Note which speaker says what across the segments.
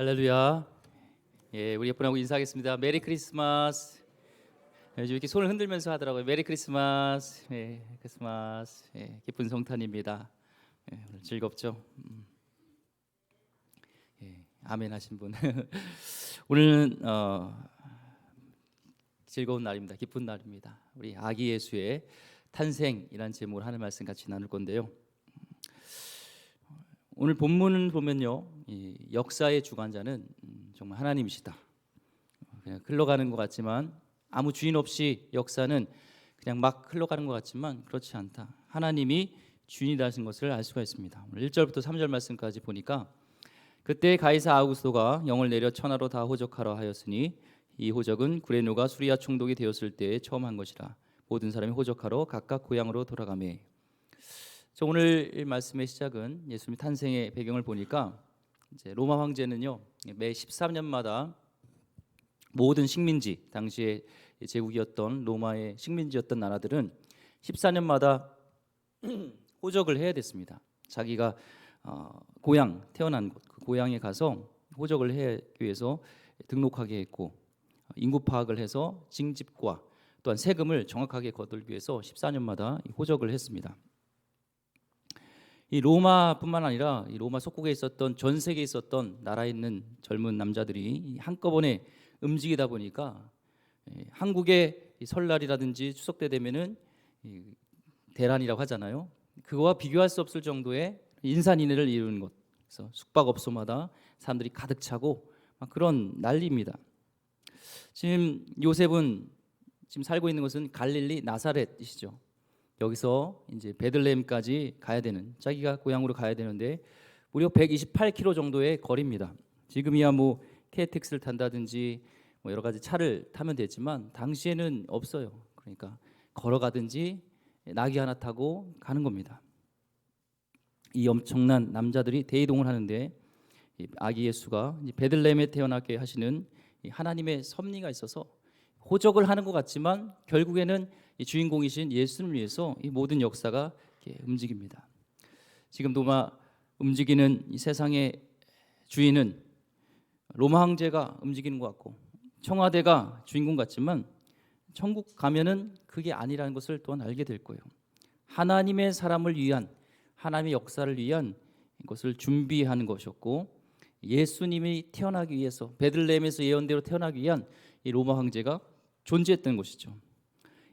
Speaker 1: 할렐루야. 예, 우리 옆분하고 인사하겠습니다. 메리 크리스마스. 요즘 이렇게 손을 흔들면서 하더라고요. 메리 크리스마스. 예, 크리스마스. 예, 기쁜 성탄입니다. 예, 오늘 즐겁죠? 예, 아멘 하신 분. 오늘은 즐거운 날입니다. 기쁜 날입니다. 우리 아기 예수의 탄생이라는 제목으로 하는 말씀 같이 나눌 건데요. 오늘 본문을 보면요, 이 역사의 주관자는 정말 하나님이시다. 그냥 흘러가는 것 같지만 아무 주인 없이 역사는 그냥 막 흘러가는 것 같지만 그렇지 않다. 하나님이 주인이라는 것을 알 수가 있습니다. 오늘 1절부터 3절 말씀까지 보니까 그때 가이사 아우구스도가 영을 내려 천하로 다 호적하라 하였으니 이 호적은 구레노가 수리아 총독이 되었을 때 처음 한 것이라. 모든 사람이 호적하러 각각 고향으로 돌아가매. 오늘 말씀의 시작은 예수님 탄생의 배경을 보니까 이제 로마 황제는요 매 13년마다 모든 식민지, 당시에 제국이었던 로마의 식민지였던 나라들은 14년마다 호적을 해야 됐습니다. 자기가 고향, 태어난 곳, 그 고향에 가서 호적을 하기 위해서 등록하게 했고, 인구 파악을 해서 징집과 또한 세금을 정확하게 거두기 위해서 14년마다 호적을 했습니다. 이 로마뿐만 아니라 이 로마 속국에 있었던 전 세계에 있었던 나라에 있는 젊은 남자들이 한꺼번에 움직이다 보니까 한국의 설날이라든지 추석 때 되면은 대란이라고 하잖아요. 그거와 비교할 수 없을 정도의 인산인해를 이루는 것. 그래서 숙박업소마다 사람들이 가득 차고 막 그런 난리입니다. 지금 요셉은 지금 살고 있는 곳은 갈릴리 나사렛이시죠. 여기서 이제 베들레헴까지 가야 되는, 자기가 고향으로 가야 되는데 무려 128km 정도의 거리입니다. 지금이야 뭐 KTX를 탄다든지 뭐 여러 가지 차를 타면 되지만 당시에는 없어요. 그러니까 걸어가든지 나귀 하나 타고 가는 겁니다. 이 엄청난 남자들이 대이동을 하는데 아기 예수가 베들레헴에 태어나게 하시는 하나님의 섭리가 있어서 호적을 하는 것 같지만 결국에는 이 주인공이신 예수를 위해서 이 모든 역사가 움직입니다. 지금 로마 움직이는 이 세상의 주인은 로마 황제가 움직이는 것 같고 청와대가 주인공 같지만 천국 가면은 그게 아니라는 것을 또한 알게 될 거예요. 하나님의 사람을 위한, 하나님의 역사를 위한 것을 준비하는 것이었고, 예수님이 태어나기 위해서 베들레헴에서 예언대로 태어나기 위한 이 로마 황제가 존재했던 것이죠.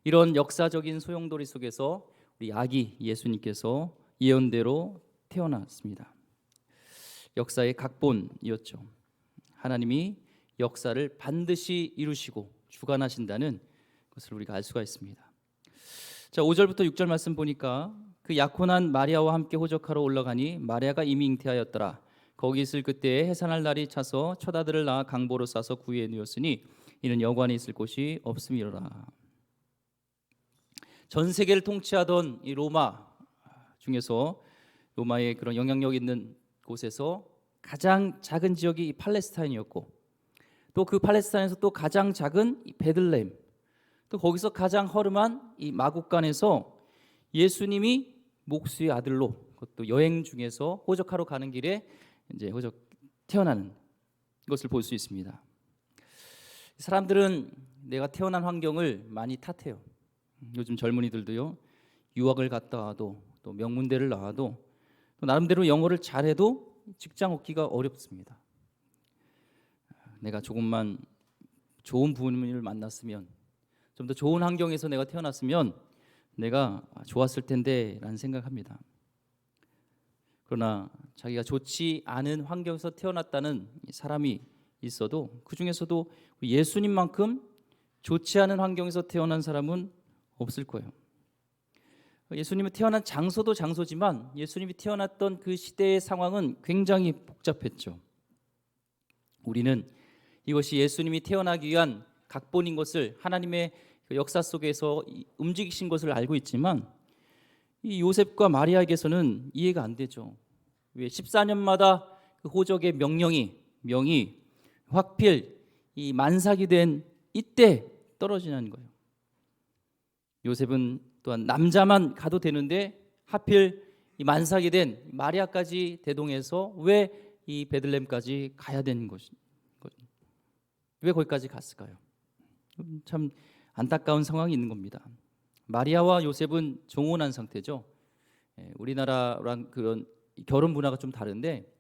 Speaker 1: 이런 역사적인 소용돌이 속에서 우리 아기 예수님께서 예언대로 태어났습니다. 역사의 각본이었죠. 하나님이 역사를 반드시 이루시고 주관하신다는 것을 우리가 알 수가 있습니다. 자, 5절부터 6절 말씀 보니까 그 약혼한 마리아와 함께 호적하러 올라가니 마리아가 이미 잉태하였더라. 거기 있을 그때에 해산할 날이 차서 처다들을 낳아 강보로 싸서 구유에 누웠으니 이는 여관에 있을 곳이 없음이로라. 전 세계를 통치하던 이 로마 중에서, 로마의 그런 영향력 있는 곳에서 가장 작은 지역이 팔레스타인이었고, 또 그 팔레스타인에서 또 가장 작은 이 베들레헴, 또 거기서 가장 허름한 이 마국간에서 예수님이 목수의 아들로, 그것도 여행 중에서 호적하러 가는 길에 이제 태어나는 것을 볼 수 있습니다. 사람들은 내가 태어난 환경을 많이 탓해요. 요즘 젊은이들도요, 유학을 갔다 와도 또 명문대를 나와도 또 나름대로 영어를 잘해도 직장 얻기가 어렵습니다. 내가 조금만 좋은 부모님을 만났으면, 좀 더 좋은 환경에서 내가 태어났으면 내가 좋았을 텐데 라는 생각합니다. 그러나 자기가 좋지 않은 환경에서 태어났다는 사람이 있어도 그 중에서도 예수님만큼 좋지 않은 환경에서 태어난 사람은 없을 거예요. 예수님이 태어난 장소도 장소지만 예수님이 태어났던 그 시대의 상황은 굉장히 복잡했죠. 우리는 이것이 예수님이 태어나기 위한 각본인 것을, 하나님의 역사 속에서 움직이신 것을 알고 있지만 이 요셉과 마리아에게서는 이해가 안 되죠. 왜 14년마다 그 호적의 명이 확필 이 만삭이 된 이때 떨어지는 거예요. 요셉은 또한 남자만 가도 되는데 하필 이 만삭이 된 마리아까지 대동해서 왜 이 베들레헴까지 가야 되는 것이 왜 거기까지 갔을까요? 참 안타까운 상황이 있는 겁니다. 마리아와 요셉은 정혼한 상태죠. 우리나라랑 그런 결혼 문화가 좀 다른데,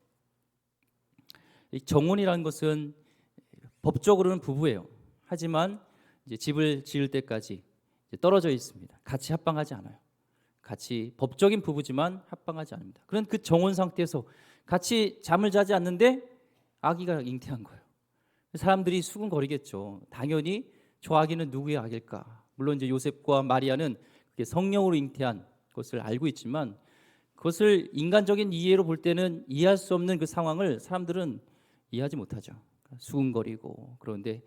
Speaker 1: 이 정혼이라는 것은 법적으로는 부부예요. 하지만 이제 집을 지을 때까지 이제 떨어져 있습니다. 같이 합방하지 않아요. 같이 법적인 부부지만 합방하지 않습니다. 그런 그 정혼 상태에서 같이 잠을 자지 않는데 아기가 잉태한 거예요. 사람들이 수군거리겠죠. 당연히 저 아기는 누구의 아기일까? 물론 이제 요셉과 마리아는 그게 성령으로 잉태한 것을 알고 있지만, 그것을 인간적인 이해로 볼 때는 이해할 수 없는 그 상황을 사람들은 이해하지 못하죠. 수군거리고. 그런데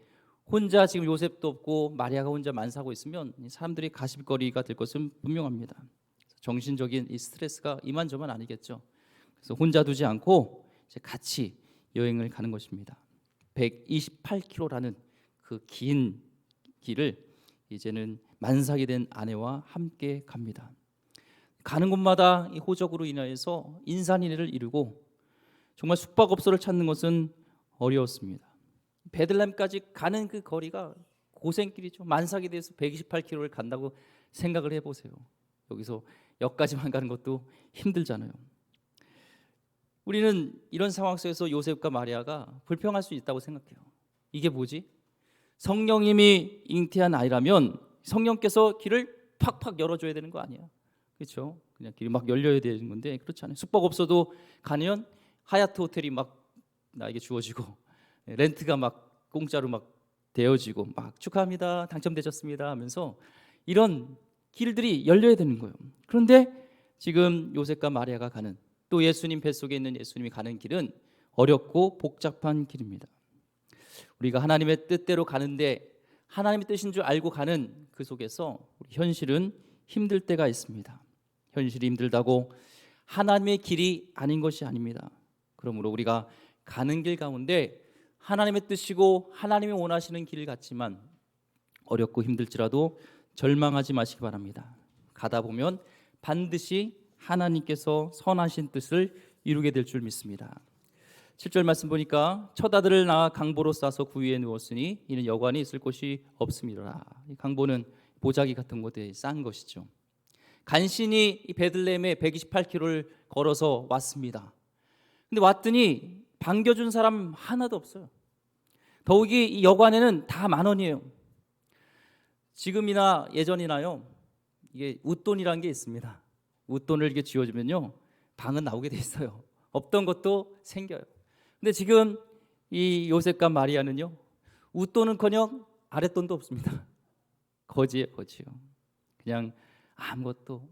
Speaker 1: 혼자 지금 요셉도 없고 마리아가 혼자 만사하고 있으면 사람들이 가십거리가 될 것은 분명합니다. 정신적인 이 스트레스가 이만저만 아니겠죠. 그래서 혼자 두지 않고 이제 같이 여행을 가는 것입니다. 128km라는 그 긴 길을 이제는 만삭이 된 아내와 함께 갑니다. 가는 곳마다 이 호적으로 인하여서 인산인해를 이루고 정말 숙박업소를 찾는 것은 어려웠습니다. 베들레헴까지 가는 그 거리가 고생길이죠. 만삭이 돼서 128km를 간다고 생각을 해보세요. 여기서 역까지만 가는 것도 힘들잖아요. 우리는 이런 상황 속에서 요셉과 마리아가 불평할 수 있다고 생각해요. 이게 뭐지? 성령님이 잉태한 아이라면 성령께서 길을 팍팍 열어줘야 되는 거 아니야? 그렇죠? 그냥 길이 막 열려야 되는 건데 그렇지 않아요. 숙박업소도 가면 하얏트 호텔이 막 나에게 주어지고 렌트가 막 공짜로 막 되어지고 막 축하합니다, 당첨되셨습니다 하면서 이런 길들이 열려야 되는 거예요. 그런데 지금 요셉과 마리아가 가는, 또 예수님 뱃속에 있는 예수님이 가는 길은 어렵고 복잡한 길입니다. 우리가 하나님의 뜻대로 가는데 하나님의 뜻인 줄 알고 가는 그 속에서 우리 현실은 힘들 때가 있습니다. 현실이 힘들다고 하나님의 길이 아닌 것이 아닙니다. 그러므로 우리가 가는 길 가운데 하나님의 뜻이고 하나님이 원하시는 길 같지만 어렵고 힘들지라도 절망하지 마시기 바랍니다. 가다 보면 반드시 하나님께서 선하신 뜻을 이루게 될 줄 믿습니다. 7절 말씀 보니까 첫 아들을 낳아 강보로 싸서 구유에 누웠으니 이는 여관이 있을 곳이 없음이로라. 이 강보는 보자기 같은 곳에 싼 것이죠. 간신히 이 베들레헴에 128km를 걸어서 왔습니다. 근데 왔더니 반겨준 사람 하나도 없어요. 더욱이 이 여관에는 다 10,000원이에요. 지금이나 예전이나요, 이게 웃돈이라는 게 있습니다. 웃돈을 이렇게 쥐어주면요 방은 나오게 돼 있어요. 없던 것도 생겨요. 근데 지금 이 요셉과 마리아는요 웃돈은커녕 아랫돈도 없습니다. 거지예요, 거지요. 그냥 아무것도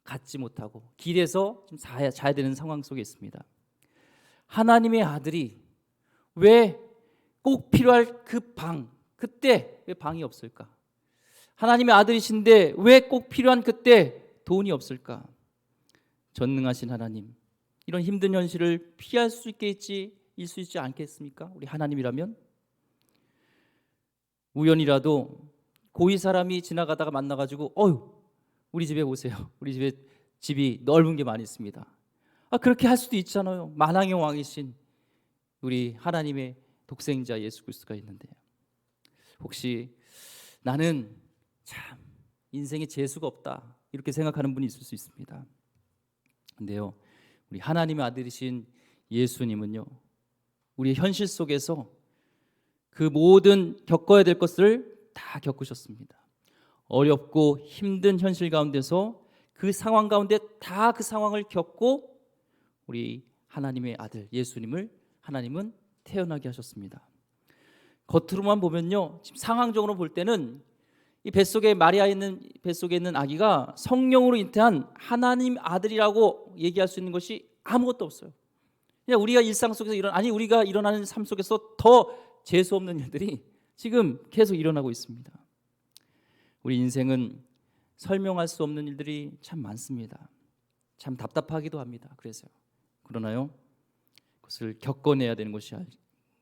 Speaker 1: 갖지 못하고 길에서 좀 자야 되는 상황 속에 있습니다. 하나님의 아들이 왜 꼭 필요할 그 방, 그때 왜 방이 없을까? 하나님의 아들이신데 왜 꼭 필요한 그때 돈이 없을까? 전능하신 하나님, 이런 힘든 현실을 피할 수 있지 않겠습니까? 우리 하나님이라면 우연이라도 고위 사람이 지나가다가 만나가지고 우리 집에 오세요. 우리 집에 집이 넓은 게 많이 있습니다. 그렇게 할 수도 있잖아요. 만왕의 왕이신 우리 하나님의 독생자 예수 그리스도가 있는데, 혹시 나는 참 인생에 재수가 없다 이렇게 생각하는 분이 있을 수 있습니다. 근데요, 우리 하나님의 아들이신 예수님은요 우리의 현실 속에서 그 모든 겪어야 될 것을 다 겪으셨습니다. 어렵고 힘든 현실 가운데서 그 상황 가운데 다 그 상황을 겪고 우리 하나님의 아들 예수님을 하나님은 태어나게 하셨습니다. 겉으로만 보면요, 지금 상황적으로 볼 때는 이 뱃속에 뱃속에 있는 아기가 성령으로 잉태한 하나님 아들이라고 얘기할 수 있는 것이 아무것도 없어요. 그냥 우리가 일상 속에서 우리가 일어나는 삶 속에서 더 재수 없는 일들이 지금 계속 일어나고 있습니다. 우리 인생은 설명할 수 없는 일들이 참 많습니다. 참 답답하기도 합니다. 그러나요, 그것을 겪어내야 되는 것이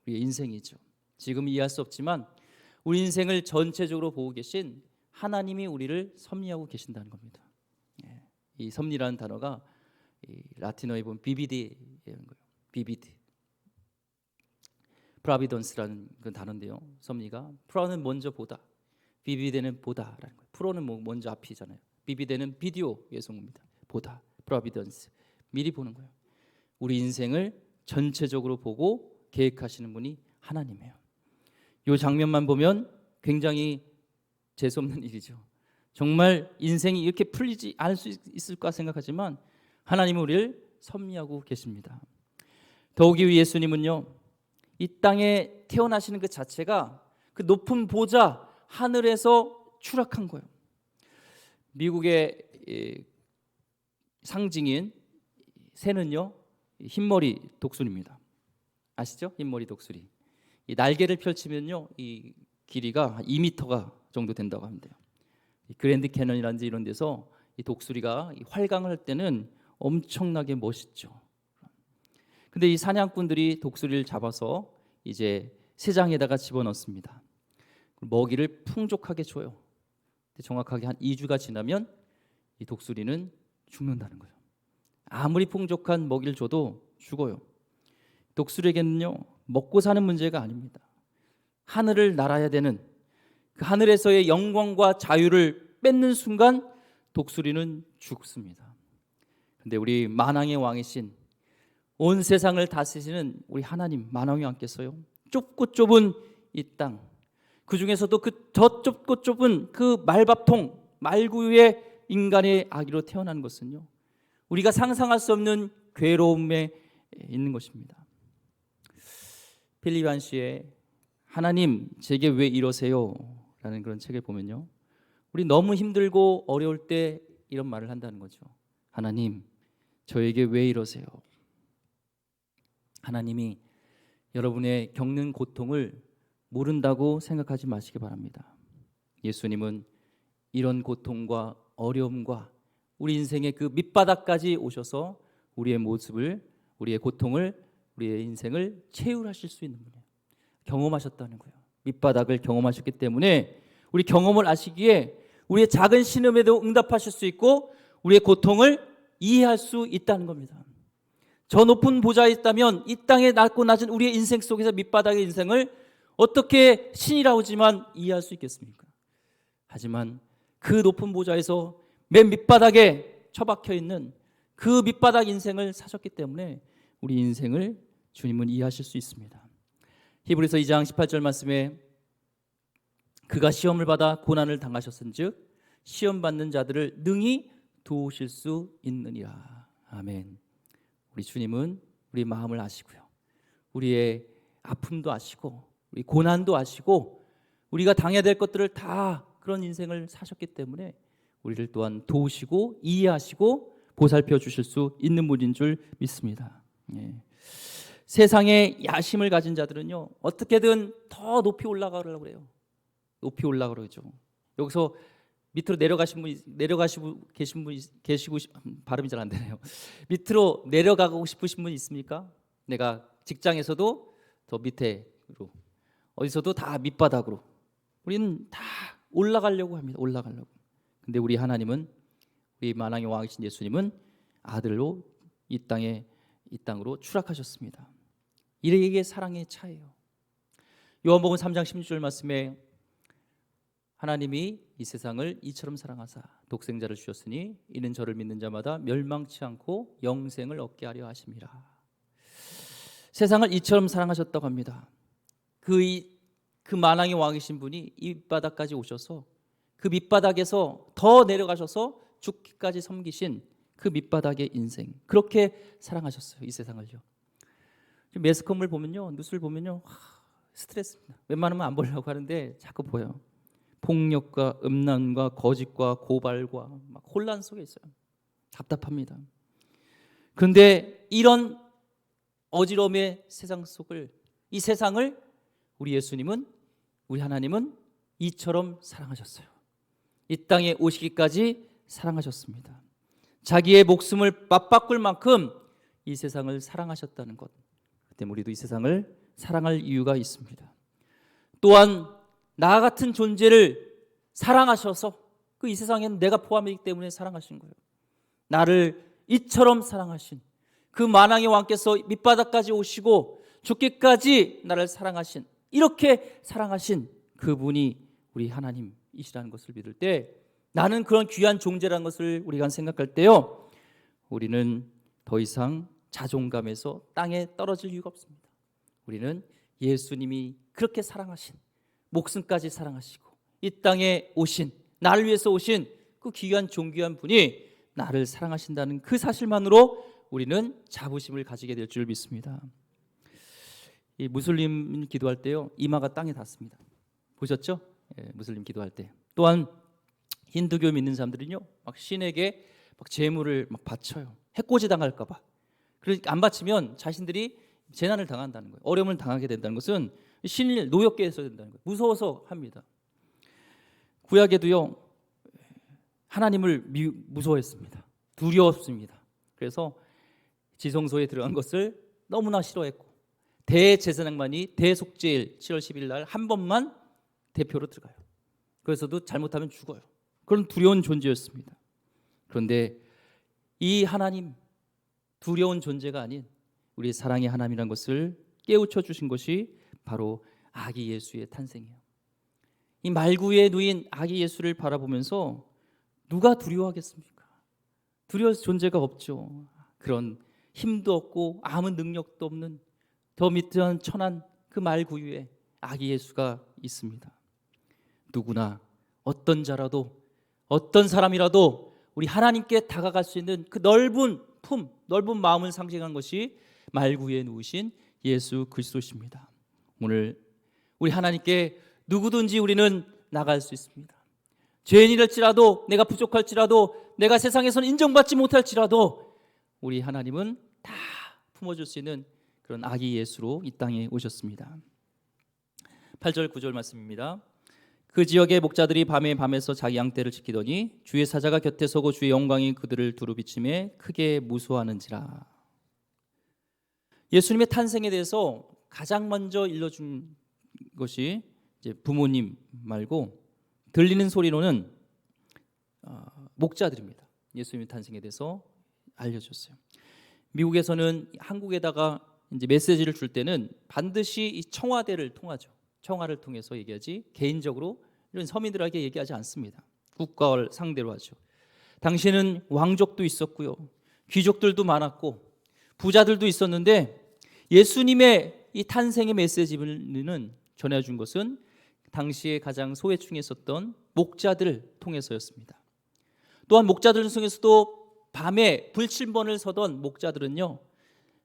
Speaker 1: 우리의 인생이죠. 지금 이해할 수 없지만 우리 인생을 전체적으로 보고 계신 하나님이 우리를 섭리하고 계신다는 겁니다. 이 섭리라는 단어가 이 라틴어에 보면 비비디라는 거예요. 비비드, 프라비던스라는 그 단어인데요. 섭리가 프라는 먼저 보다, 비비드는 보다라는 거예요. 프로는 먼저 앞이잖아요. 비비드는 비디오 예송입니다. 보다, 프라비던스, 미리 보는 거예요. 우리 인생을 전체적으로 보고 계획하시는 분이 하나님이에요. 이 장면만 보면 굉장히 재수없는 일이죠. 정말 인생이 이렇게 풀리지 않을 수 있을까 생각하지만 하나님은 우리를 섭리하고 계십니다. 더욱이 예수님은요, 이 땅에 태어나시는 그 자체가 그 높은 보좌 하늘에서 추락한 거예요. 미국의 상징인 새는요, 흰머리 독수리입니다. 아시죠? 흰머리 독수리. 이 날개를 펼치면요, 이 길이가 2m가 정도 된다고 합니다. 그랜드 캐년이라든지 이런 데서 이 독수리가 활강을 할 때는 엄청나게 멋있죠. 근데 이 사냥꾼들이 독수리를 잡아서 이제 새장에다가 집어넣습니다. 먹이를 풍족하게 줘요. 정확하게 한 2주가 지나면 이 독수리는 죽는다는 거예요. 아무리 풍족한 먹이를 줘도 죽어요. 독수리에게는요, 먹고 사는 문제가 아닙니다. 하늘을 날아야 되는 그 하늘에서의 영광과 자유를 뺏는 순간 독수리는 죽습니다. 근데 우리 만왕의 왕이신 온 세상을 다스리시는 우리 하나님 만왕의 왕께서요, 좁고 좁은 이 땅, 그 중에서도 그 더 좁고 좁은 그 말밥통 말구유의 인간의 아기로 태어난 것은요, 우리가 상상할 수 없는 괴로움에 있는 것입니다. 필립 한시의 하나님 제게 왜 이러세요? 라는 그런 책을 보면요, 우리 너무 힘들고 어려울 때 이런 말을 한다는 거죠. 하나님 저에게 왜 이러세요? 하나님이 여러분의 겪는 고통을 모른다고 생각하지 마시기 바랍니다. 예수님은 이런 고통과 어려움과 우리 인생의 그 밑바닥까지 오셔서 우리의 모습을, 우리의 고통을, 우리의 인생을 채울하실 수 있는 분이에요. 경험하셨다는 거예요. 밑바닥을 경험하셨기 때문에 우리 경험을 아시기에 우리의 작은 신음에도 응답하실 수 있고 우리의 고통을 이해할 수 있다는 겁니다. 저 높은 보좌에 있다면 이 땅에 낮고 낮은 우리의 인생 속에서 밑바닥의 인생을 어떻게 신이라고 하지만 이해할 수 있겠습니까? 하지만 그 높은 보좌에서 맨 밑바닥에 처박혀 있는 그 밑바닥 인생을 사셨기 때문에 우리 인생을 주님은 이해하실 수 있습니다. 히브리서 2장 18절 말씀에 그가 시험을 받아 고난을 당하셨은즉 시험 받는 자들을 능히 도우실 수 있느니라. 아멘. 우리 주님은 우리 마음을 아시고요, 우리의 아픔도 아시고 우리 고난도 아시고 우리가 당해야 될 것들을 다 그런 인생을 사셨기 때문에 우리를 또한 도우시고 이해하시고 보살펴 주실 수 있는 분인 줄 믿습니다. 예. 세상에 야심을 가진 자들은요, 어떻게든 더 높이 올라가려고 그래요. 높이 올라가려고 그러죠. 여기서 밑으로 내려가시고 계신 분 계시고, 발음이 잘 안 되네요. 밑으로 내려가고 싶으신 분 있습니까? 내가 직장에서도 더 밑에로, 어디서도 다 밑바닥으로. 우리는 다 올라가려고 합니다. 올라가려고. 근데 우리 하나님은, 우리 만왕의 왕이신 예수님은 아들로 이 땅으로 추락하셨습니다. 이게 사랑의 차이예요. 요한복음 3장 16절 말씀에 하나님이 이 세상을 이처럼 사랑하사 독생자를 주셨으니 이는 저를 믿는 자마다 멸망치 않고 영생을 얻게 하려 하심이라. 세상을 이처럼 사랑하셨다고 합니다. 그 만왕의 왕이신 분이 이 밑바닥까지 오셔서 그 밑바닥에서 더 내려가셔서 죽기까지 섬기신 그 밑바닥의 인생, 그렇게 사랑하셨어요. 이 세상을요. 매스컴을 보면요, 뉴스를 보면요, 스트레스입니다. 웬만하면 안 보려고 하는데 자꾸 보여요. 폭력과 음란과 거짓과 고발과 막 혼란 속에 있어요. 답답합니다. 그런데 이런 어지러움의 세상 속을, 이 세상을 우리 예수님은, 우리 하나님은 이처럼 사랑하셨어요. 이 땅에 오시기까지 사랑하셨습니다. 자기의 목숨을 맞바꿀 만큼 이 세상을 사랑하셨다는 것 때문에 우리도 이 세상을 사랑할 이유가 있습니다. 또한 나 같은 존재를 사랑하셔서 그 이 세상에는 내가 포함이기 때문에 사랑하신 거예요. 나를 이처럼 사랑하신 그 만왕의 왕께서 밑바닥까지 오시고 죽기까지 나를 사랑하신, 이렇게 사랑하신 그분이 우리 하나님이시라는 것을 믿을 때, 나는 그런 귀한 존재라는 것을 우리가 생각할 때요, 우리는 더 이상 자존감에서 땅에 떨어질 이유가 없습니다. 우리는 예수님이 그렇게 사랑하신, 목숨까지 사랑하시고 이 땅에 오신, 나를 위해서 오신 그 귀한 존귀한 분이 나를 사랑하신다는 그 사실만으로 우리는 자부심을 가지게 될 줄 믿습니다. 이 무슬림 기도할 때요, 이마가 땅에 닿습니다. 보셨죠? 무슬림 기도할 때. 또한 힌두교 믿는 사람들은요, 막 신에게 막 제물을 막 바쳐요. 해코지 당할까 봐. 그러니까 안 바치면 자신들이 재난을 당한다는 거예요. 어려움을 당하게 된다는 것은 신을 노엽게 해서 된다는 거예요. 무서워서 합니다. 구약에도요, 하나님을 무서워했습니다. 두려웠습니다. 그래서 지성소에 들어간 것을 너무나 싫어했고, 대제사장만이 대속죄일 7월 10일 날 한 번만 대표로 들어가요. 그래서도 잘못하면 죽어요. 그런 두려운 존재였습니다. 그런데 이 하나님, 두려운 존재가 아닌 우리 사랑의 하나님이라는 것을 깨우쳐 주신 것이 바로 아기 예수의 탄생이에요. 이 말구에 누인 아기 예수를 바라보면서 누가 두려워하겠습니까? 두려울 존재가 없죠. 그런 힘도 없고 아무 능력도 없는 더 밑한 천한 그 말구유에 아기 예수가 있습니다. 누구나 어떤 자라도 어떤 사람이라도 우리 하나님께 다가갈 수 있는 그 넓은 품, 넓은 마음을 상징한 것이 말구유에 누우신 예수 그리스도십니다. 오늘 우리 하나님께 누구든지 우리는 나갈 수 있습니다. 죄인이랄지라도, 내가 부족할지라도, 내가 세상에서는 인정받지 못할지라도 우리 하나님은 다 품어줄 수 있는 그런 아기 예수로 이 땅에 오셨습니다. 8절 9절 말씀입니다. 그 지역의 목자들이 밤에서 자기 양떼를 지키더니 주의 사자가 곁에 서고 주의 영광이 그들을 두루 비침에 크게 무수하는지라. 예수님의 탄생에 대해서 가장 먼저 일러준 것이 이제 부모님 말고 들리는 소리로는 목자들입니다. 예수님의 탄생에 대해서 알려줬어요. 미국에서는 한국에다가 이제 메시지를 줄 때는 반드시 이 청와대를 통하죠. 청와를 통해서 얘기하지 개인적으로 이런 서민들에게 얘기하지 않습니다. 국가를 상대로 하죠. 당시에는 왕족도 있었고요, 귀족들도 많았고 부자들도 있었는데 예수님의 이 탄생의 메시지는 전해준 것은 당시에 가장 소외층에 있었던 목자들을 통해서였습니다. 또한 목자들 중에서도 밤에 불침번을 서던 목자들은요,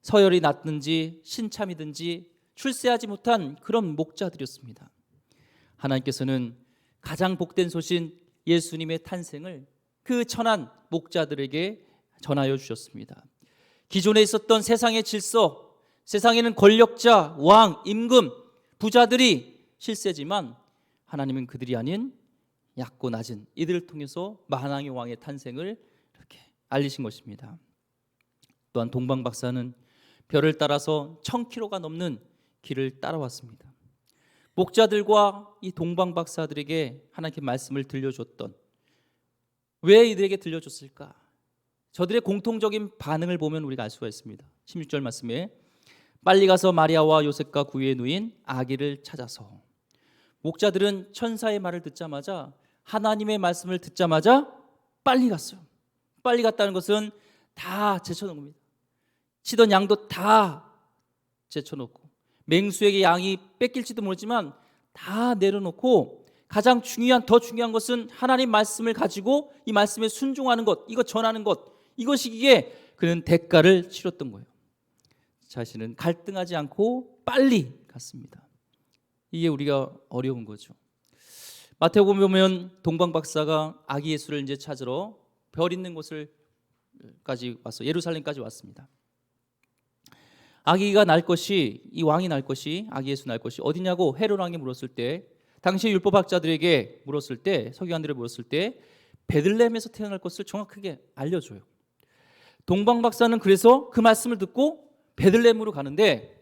Speaker 1: 서열이 낮든지 신참이든지 출세하지 못한 그런 목자들이었습니다. 하나님께서는 가장 복된 소신 예수님의 탄생을 그 천한 목자들에게 전하여 주셨습니다. 기존에 있었던 세상의 질서, 세상에는 권력자, 왕, 임금, 부자들이 실세지만 하나님은 그들이 아닌 얕고 낮은 이들을 통해서 만왕의 왕의 탄생을 이렇게 알리신 것입니다. 또한 동방 박사는 별을 따라서 1000km가 넘는 길을 따라왔습니다. 목자들과 이 동방 박사들에게 하나님께 말씀을 들려줬던, 왜 이들에게 들려줬을까? 저들의 공통적인 반응을 보면 우리가 알 수가 있습니다. 16절 말씀에 빨리 가서 마리아와 요셉과 구유에 누인 아기를 찾아서. 목자들은 천사의 말을 듣자마자, 하나님의 말씀을 듣자마자 빨리 갔어요. 빨리 갔다는 것은 다 제쳐놓은 겁니다. 치던 양도 다 제쳐놓고, 맹수에게 양이 뺏길지도 모르지만 다 내려놓고, 가장 중요한, 더 중요한 것은 하나님 말씀을 가지고 이 말씀에 순종하는 것, 이거 전하는 것, 이것이기에 그는 대가를 치렀던 거예요. 자신은 갈등하지 않고 빨리 갔습니다. 이게 우리가 어려운 거죠. 마태복음 보면 동방 박사가 아기 예수를 이제 찾으러 별 있는 곳을까지 왔어, 예루살렘까지 왔습니다. 아기가 날 것이, 이 왕이 날 것이, 아기 예수 날 것이 어디냐고 헤롯 왕이 물었을 때, 당시 율법학자들에게 물었을 때, 서기관들에게 물었을 때 베들레헴에서 태어날 것을 정확하게 알려줘요. 동방 박사는 그래서 그 말씀을 듣고 베들레헴으로 가는데,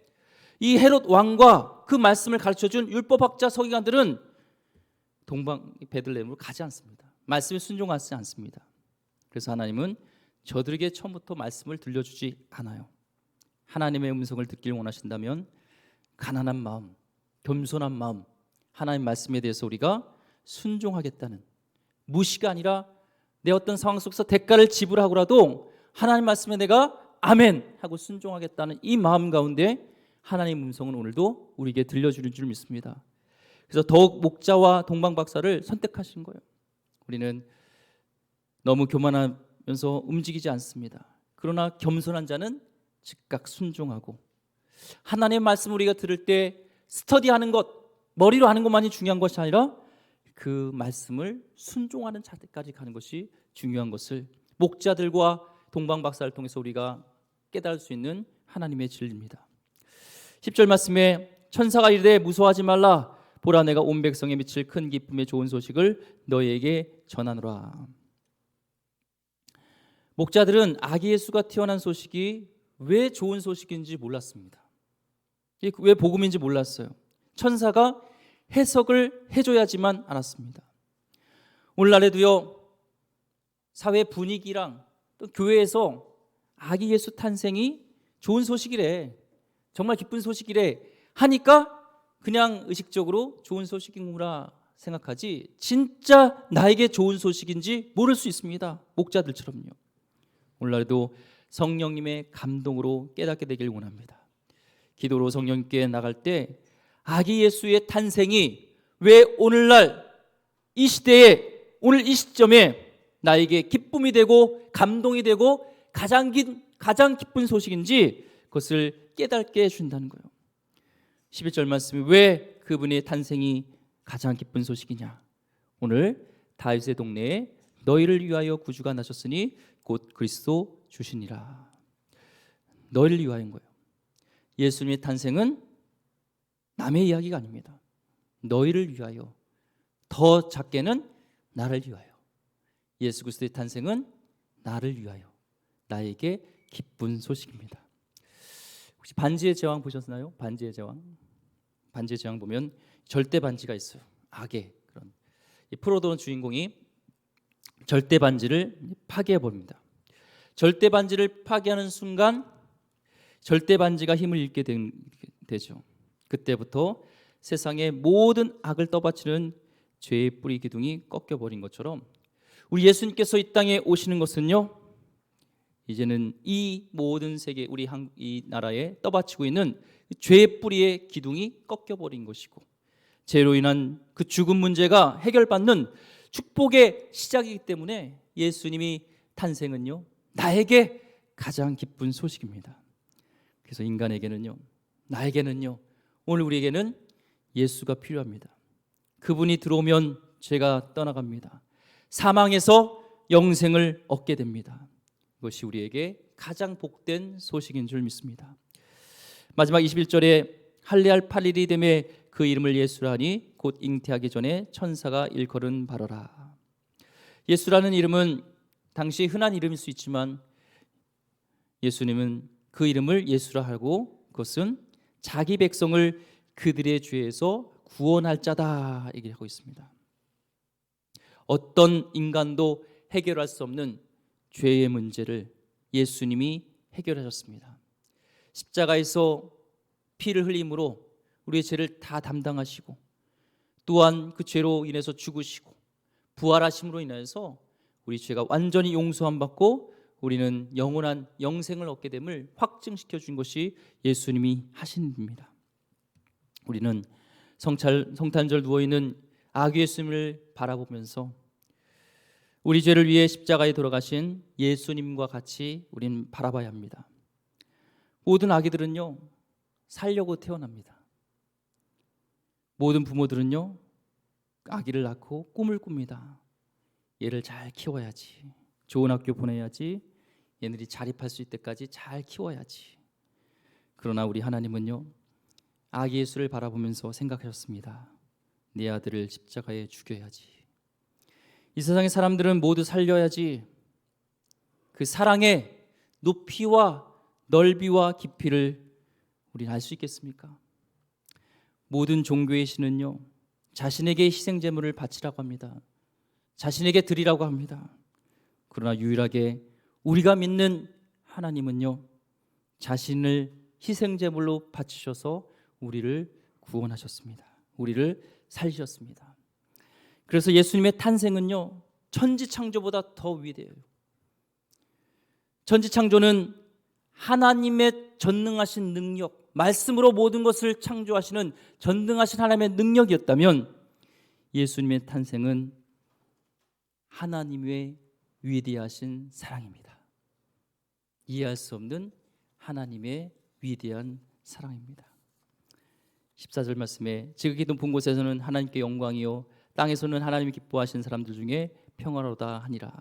Speaker 1: 이 헤롯 왕과 그 말씀을 가르쳐준 율법학자 서기관들은 베들레헴으로 가지 않습니다. 말씀에 순종하지 않습니다. 그래서 하나님은 저들에게 처음부터 말씀을 들려주지 않아요. 하나님의 음성을 듣길 원하신다면 가난한 마음, 겸손한 마음, 하나님 말씀에 대해서 우리가 순종하겠다는, 무시가 아니라 내 어떤 상황 속에서 대가를 지불하고라도 하나님 말씀에 내가 아멘 하고 순종하겠다는 이 마음 가운데 하나님의 음성은 오늘도 우리에게 들려주는 줄 믿습니다. 그래서 더욱 목자와 동방 박사를 선택하신 거예요. 우리는 너무 교만하면서 움직이지 않습니다. 그러나 겸손한 자는 즉각 순종하고, 하나님의 말씀 우리가 들을 때 스터디하는 것, 머리로 하는 것만이 중요한 것이 아니라 그 말씀을 순종하는 자들까지 가는 것이 중요한 것을 목자들과 동방 박사를 통해서 우리가 깨달을 수 있는 하나님의 진리입니다. 10절 말씀에 천사가 이르되 무서워하지 말라, 보라 내가 온 백성에 미칠 큰 기쁨의 좋은 소식을 너희에게 전하노라. 목자들은 아기 예수가 태어난 소식이 왜 좋은 소식인지 몰랐습니다. 왜 복음인지 몰랐어요. 천사가 해석을 해줘야지만 않았습니다. 오늘날에도요, 사회 분위기랑 또 교회에서 아기 예수 탄생이 좋은 소식이래, 정말 기쁜 소식이래 하니까 그냥 의식적으로 좋은 소식이구나 생각하지 진짜 나에게 좋은 소식인지 모를 수 있습니다. 목자들처럼요. 오늘날에도 성령님의 감동으로 깨닫게 되길 원합니다. 기도로 성령님께 나갈 때 아기 예수의 탄생이 왜 오늘날 이 시대에, 오늘 이 시점에 나에게 기쁨이 되고 감동이 되고 가장 기쁜 소식인지 그것을 깨닫게 해준다는 거예요. 11절 말씀이 왜 그분의 탄생이 가장 기쁜 소식이냐. 오늘 다윗의 동네에 너희를 위하여 구주가 나셨으니 곧 그리스도 주시니라. 너희를 위하여인 거예요. 예수님의 탄생은 남의 이야기가 아닙니다. 너희를 위하여, 더 작게는 나를 위하여. 예수 그리스도의 탄생은 나를 위하여, 나에게 기쁜 소식입니다. 혹시 반지의 제왕 보셨나요? 반지의 제왕. 반지의 제왕 보면 절대 반지가 있어요. 악의 그런. 이 프로도는 주인공이 절대 반지를 파괴해 버립니다. 절대 반지를 파괴하는 순간 절대 반지가 힘을 잃게 되죠. 그때부터 세상의 모든 악을 떠받치는 죄의 뿌리 기둥이 꺾여 버린 것처럼 우리 예수님께서 이 땅에 오시는 것은요, 이제는 이 모든 세계, 이 나라에 떠받치고 있는 죄의 뿌리의 기둥이 꺾여버린 것이고, 죄로 인한 그 죽음 문제가 해결받는 축복의 시작이기 때문에 예수님이 탄생은요, 나에게 가장 기쁜 소식입니다. 그래서 인간에게는요, 나에게는요, 오늘 우리에게는 예수가 필요합니다. 그분이 들어오면 죄가 떠나갑니다. 사망에서 영생을 얻게 됩니다. 이것이 우리에게 가장 복된 소식인 줄 믿습니다. 마지막 21절에 할례할 8일이 되매 그 이름을 예수라 하니 곧 잉태하기 전에 천사가 일컬은 바로라. 예수라는 이름은 당시 흔한 이름일 수 있지만 예수님은 그 이름을 예수라 하고 그것은 자기 백성을 그들의 죄에서 구원할 자다 얘기하고 있습니다. 어떤 인간도 해결할 수 없는 죄의 문제를 예수님이 해결하셨습니다. 십자가에서 피를 흘림으로 우리의 죄를 다 담당하시고, 또한 그 죄로 인해서 죽으시고 부활하심으로 인해서 우리 죄가 완전히 용서함 받고 우리는 영원한 영생을 얻게 됨을 확증시켜 준 것이 예수님이 하신 일입니다. 우리는 성탄절 누워있는 아기 예수님을 바라보면서 우리 죄를 위해 십자가에 돌아가신 예수님과 같이 우리는 바라봐야 합니다. 모든 아기들은요, 살려고 태어납니다. 모든 부모들은요, 아기를 낳고 꿈을 꿉니다. 얘를 잘 키워야지, 좋은 학교 보내야지, 얘들이 자립할 수 있을 때까지 잘 키워야지. 그러나 우리 하나님은요, 아기 예수를 바라보면서 생각하셨습니다. 네 아들을 십자가에 죽여야지. 이 세상의 사람들은 모두 살려야지. 그 사랑의 높이와 넓이와 깊이를 우리는 알 수 있겠습니까? 모든 종교의 신은요, 자신에게 희생 제물을 바치라고 합니다. 자신에게 드리라고 합니다. 그러나 유일하게 우리가 믿는 하나님은요, 자신을 희생제물로 바치셔서 우리를 구원하셨습니다. 우리를 살리셨습니다. 그래서 예수님의 탄생은요, 천지창조보다 더 위대해요. 천지창조는 하나님의 전능하신 능력, 말씀으로 모든 것을 창조하시는 전능하신 하나님의 능력이었다면, 예수님의 탄생은 하나님의 위대하신 사랑입니다. 이해할 수 없는 하나님의 위대한 사랑입니다. 14절 말씀에 지극히 높은 곳에서는 하나님께 영광이요 땅에서는 하나님이 기뻐하시는 사람들 중에 평화로다 하니라.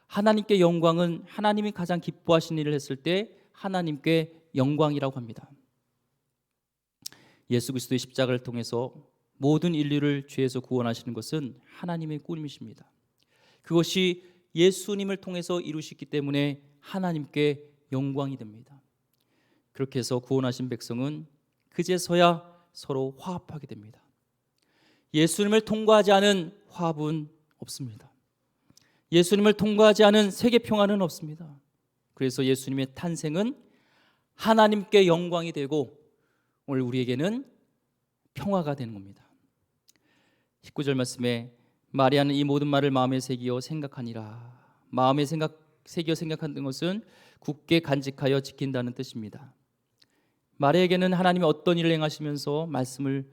Speaker 1: 하나님께 영광은 하나님이 가장 기뻐하시는 일을 했을 때 하나님께 영광이라고 합니다. 예수 그리스도의 십자가를 통해서 모든 인류를 죄에서 구원하시는 것은 하나님의 꿈이십니다. 그것이 예수님을 통해서 이루시기 때문에 하나님께 영광이 됩니다. 그렇게 해서 구원하신 백성은 그제서야 서로 화합하게 됩니다. 예수님을 통과하지 않은 화합은 없습니다. 예수님을 통과하지 않은 세계 평화는 없습니다. 그래서 예수님의 탄생은 하나님께 영광이 되고 오늘 우리에게는 평화가 되는 겁니다. 19절 말씀에 마리아는 이 모든 말을 마음에 새기어 생각하니라. 마음에 새기어 생각하는 것은 굳게 간직하여 지킨다는 뜻입니다. 마리아에게는 하나님이 어떤 일을 행하시면서 말씀을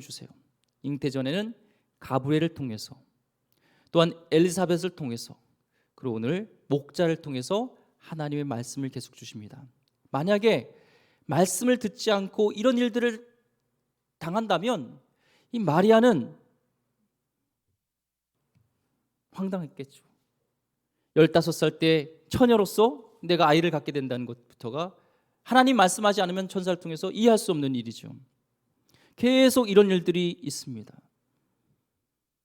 Speaker 1: 주세요. 잉태 전에는 가브리엘을 통해서, 또한 엘리사벳을 통해서, 그리고 오늘 목자를 통해서 하나님의 말씀을 계속 주십니다. 만약에 말씀을 듣지 않고 이런 일들을 당한다면 이 마리아는 황당했겠죠. 15살 때 처녀로서 내가 아이를 갖게 된다는 것부터가 하나님 말씀하지 않으면 천사를 통해서 이해할 수 없는 일이죠. 계속 이런 일들이 있습니다.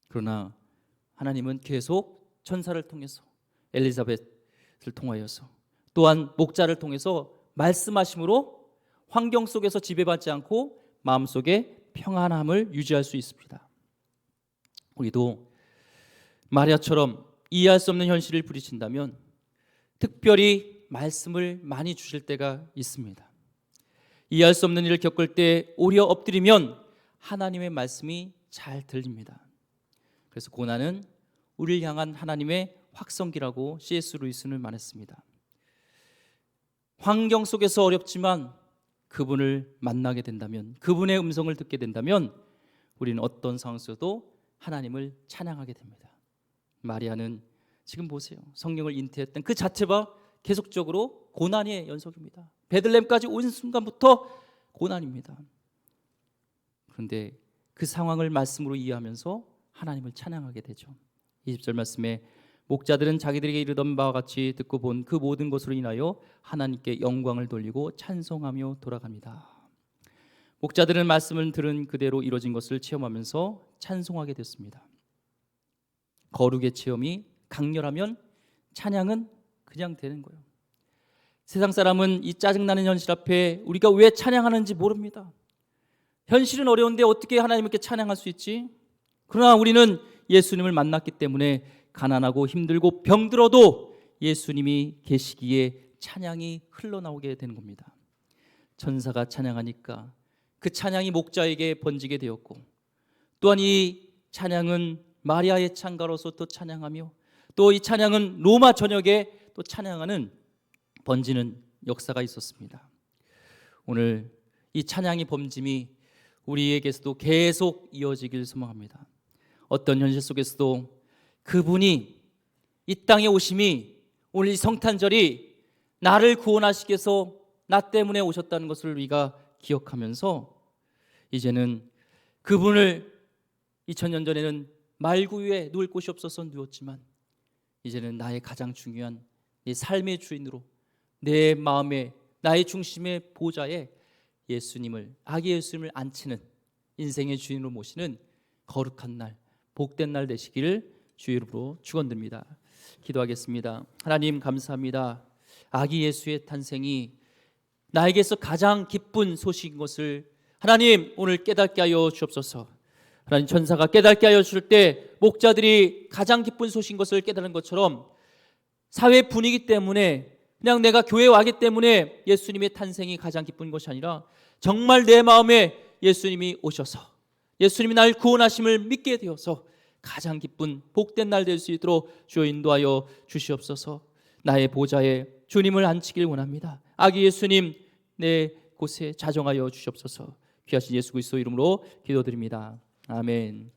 Speaker 1: 그러나 하나님은 계속 천사를 통해서, 엘리사벳을 통하여서, 또한 목자를 통해서 말씀하심으로 환경 속에서 지배받지 않고 마음속에 평안함을 유지할 수 있습니다. 우리도 마리아처럼 이해할 수 없는 현실을 부딪힌다면 특별히 말씀을 많이 주실 때가 있습니다. 이해할 수 없는 일을 겪을 때 오히려 엎드리면 하나님의 말씀이 잘 들립니다. 그래서 고난은 우리를 향한 하나님의 확성기라고 C.S. 루이스는 말했습니다. 환경 속에서 어렵지만 그분을 만나게 된다면, 그분의 음성을 듣게 된다면 우리는 어떤 상황 속에서도 하나님을 찬양하게 됩니다. 마리아는 지금 보세요. 성령을 잉태했던 그 자체가 계속적으로 고난의 연속입니다. 베들레헴까지 온 순간부터 고난입니다. 그런데 그 상황을 말씀으로 이해하면서 하나님을 찬양하게 되죠. 20절 말씀에 목자들은 자기들에게 이르던 바와 같이 듣고 본 그 모든 것으로 인하여 하나님께 영광을 돌리고 찬송하며 돌아갑니다. 목자들은 말씀을 들은 그대로 이루어진 것을 체험하면서 찬송하게 됐습니다. 거룩의 체험이 강렬하면 찬양은 그냥 되는 거예요. 세상 사람은 이 짜증나는 현실 앞에 우리가 왜 찬양하는지 모릅니다. 현실은 어려운데 어떻게 하나님께 찬양할 수 있지? 그러나 우리는 예수님을 만났기 때문에 가난하고 힘들고 병들어도 예수님이 계시기에 찬양이 흘러나오게 되는 겁니다. 천사가 찬양하니까 그 찬양이 목자에게 번지게 되었고, 또한 이 찬양은 마리아의 창가로서 또 찬양하며, 또 이 찬양은 로마 전역에 또 찬양하는 번지는 역사가 있었습니다. 오늘 이 찬양이 번짐이 우리에게서도 계속 이어지길 소망합니다. 어떤 현실 속에서도 그분이 이 땅에 오심이, 오늘 이 성탄절이 나를 구원하시기 위해서 나 때문에 오셨다는 것을 우리가 기억하면서 이제는 그분을 2000년 전에는 말구 위에 누울 곳이 없어서 누웠지만 이제는 나의 가장 중요한 내 삶의 주인으로, 내 마음의, 나의 중심의 보좌에 예수님을, 아기 예수님을 앉히는 인생의 주인으로 모시는 거룩한 날, 복된 날 되시기를 주의 이름으로 축원드립니다. 기도하겠습니다. 하나님 감사합니다. 아기 예수의 탄생이 나에게서 가장 기쁜 소식인 것을 하나님 오늘 깨닫게 하여 주옵소서. 하나님, 천사가 깨닫게 하여 주실 때 목자들이 가장 기쁜 소식인 것을 깨달은 것처럼 사회 분위기 때문에
Speaker 2: 그냥 내가 교회에 왔기 때문에 예수님의 탄생이 가장 기쁜 것이 아니라 정말 내 마음에 예수님이 오셔서 예수님이 날 구원하심을 믿게 되어서 가장 기쁜 복된 날 될 수 있도록 주여 인도하여 주시옵소서. 나의 보좌에 주님을 앉히길 원합니다. 아기 예수님 내 곳에 자정하여 주시옵소서. 귀하신 예수 그리스도 이름으로 기도드립니다. 아멘.